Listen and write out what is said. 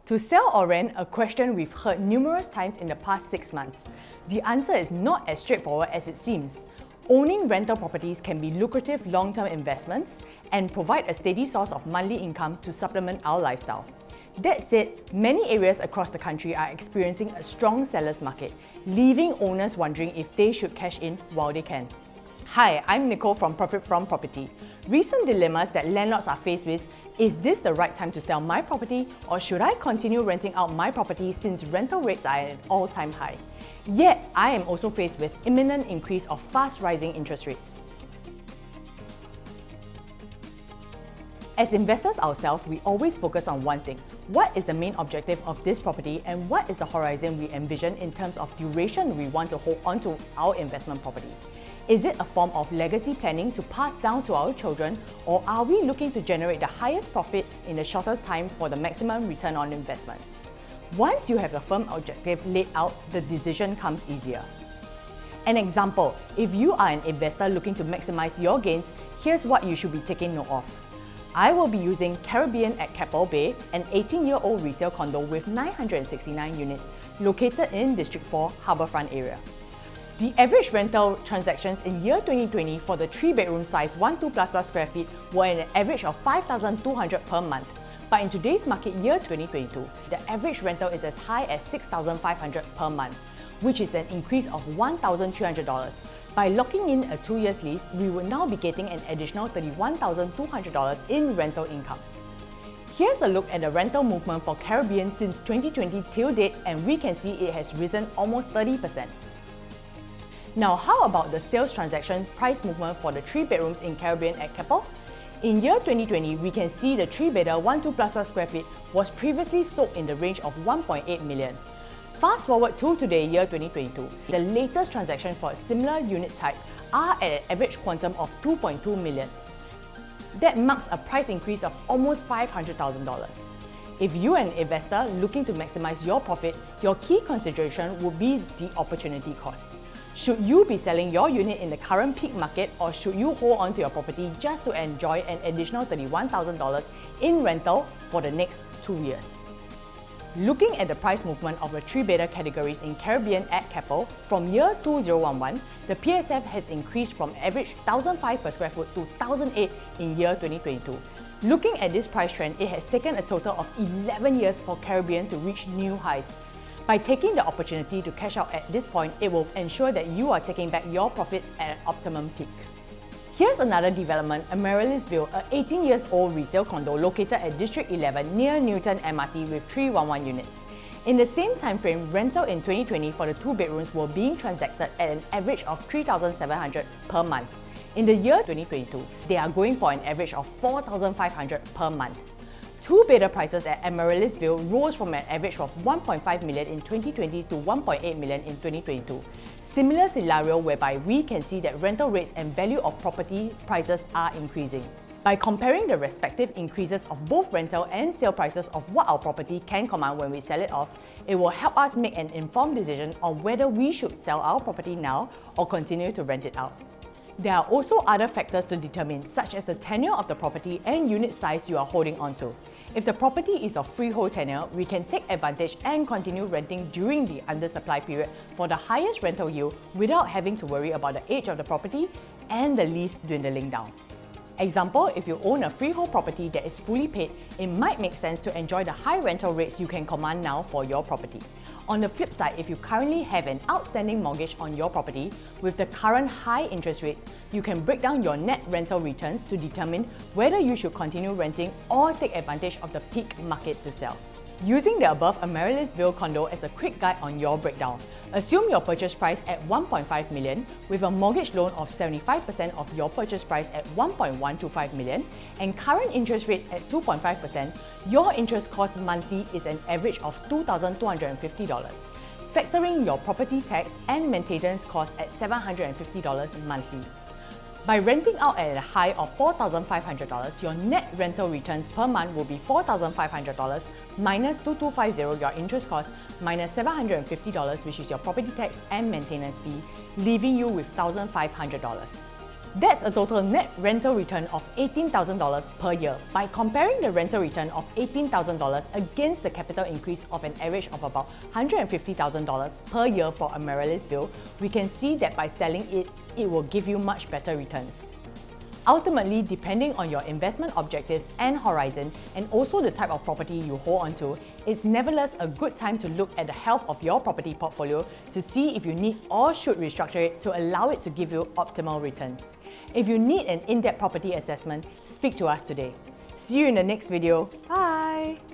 To sell or rent, a question we've heard numerous times in the past 6 months. The answer is not as straightforward as it seems. Owning rental properties can be lucrative long-term investments and provide a steady source of monthly income to supplement our lifestyle. That said, many areas across the country are experiencing a strong seller's market, leaving owners wondering if they should cash in while they can. Hi, I'm Nicole from Profit From Property. Recent dilemmas that landlords are faced with: is this the right time to sell my property, or should I continue renting out my property since rental rates are at an all-time high? Yet, I am also faced with imminent increase of fast rising interest rates. As investors ourselves, we always focus on one thing. What is the main objective of this property, and what is the horizon we envision in terms of duration we want to hold onto our investment property? Is it a form of legacy planning to pass down to our children, or are we looking to generate the highest profit in the shortest time for the maximum return on investment? Once you have a firm objective laid out, the decision comes easier. An example, if you are an investor looking to maximize your gains, here's what you should be taking note of. I will be using CaribbeanKeppelBay, an 18-year-old resale condo with 969 units located in District 4 Harbourfront area. The average rental transactions in year 2020 for the 3-bedroom size 1-2++ square feet were an average of 5,200 per month. But in today's market year 2022, the average rental is as high as 6,500 per month, which is an increase of $1,300. By locking in a 2-year lease, we would now be getting an additional $31,200 in rental income. Here's a look at the rental movement for Caribbean since 2020 till date, and we can see it has risen almost 30%. Now, how about the sales transaction price movement for the 3 bedrooms in Caribbean at Keppel? In year 2020, we can see the 3-bedder 1-2++ square feet was previously sold in the range of 1.8 million. Fast forward to today, year 2022, the latest transaction for a similar unit type are at an average quantum of 2.2 million. That marks a price increase of almost $500,000. If you're an investor looking to maximize your profit, your key consideration would be the opportunity cost. Should you be selling your unit in the current peak market, or should you hold on to your property just to enjoy an additional $31,000 in rental for the next 2 years? Looking at the price movement of the 3-bedder categories in Caribbean at Keppel, from year 2011, the PSF has increased from average $1,005 per square foot to $1,008 in year 2022. Looking at this price trend, it has taken a total of 11 years for Caribbean to reach new highs. By taking the opportunity to cash out at this point, it will ensure that you are taking back your profits at an optimum peak. Here's another development, Amaryllisville, an 18-year-old resale condo located at District 11 near Newton MRT with 311 units. In the same time frame, rental in 2020 for the 2 bedrooms were being transacted at an average of $3,700 per month. In the year 2022, they are going for an average of $4,500 per month. 2-bedder prices at Amaryllisville rose from an average of 1.5 million in 2020 to 1.8 million in 2022. Similar scenario whereby we can see that rental rates and value of property prices are increasing. By comparing the respective increases of both rental and sale prices of what our property can command when we sell it off, it will help us make an informed decision on whether we should sell our property now or continue to rent it out. There are also other factors to determine, such as the tenure of the property and unit size you are holding onto. If the property is of freehold tenure, we can take advantage and continue renting during the undersupply period for the highest rental yield without having to worry about the age of the property and the lease dwindling down. Example, if you own a freehold property that is fully paid, it might make sense to enjoy the high rental rates you can command now for your property. On the flip side, if you currently have an outstanding mortgage on your property, with the current high interest rates, you can break down your net rental returns to determine whether you should continue renting or take advantage of the peak market to sell. Using the above Amaryllisville condo as a quick guide on your breakdown, assume your purchase price at 1.5 million with a mortgage loan of 75% of your purchase price at 1.125 million and current interest rates at 2.5%, your interest cost monthly is an average of $2,250, factoring your property tax and maintenance costs at $750 monthly. By renting out at a high of $4,500, your net rental returns per month will be $4,500 minus $2,250 your interest cost minus $750, which is your property tax and maintenance fee, leaving you with $1,500. That's a total net rental return of $18,000 per year. By comparing the rental return of $18,000 against the capital increase of an average of about $150,000 per year for Amaryllisville, we can see that by selling it, it will give you much better returns. Ultimately, depending on your investment objectives and horizon, and also the type of property you hold onto, it's nevertheless a good time to look at the health of your property portfolio to see if you need or should restructure it to allow it to give you optimal returns. If you need an in-depth property assessment, speak to us today. See you in the next video. Bye!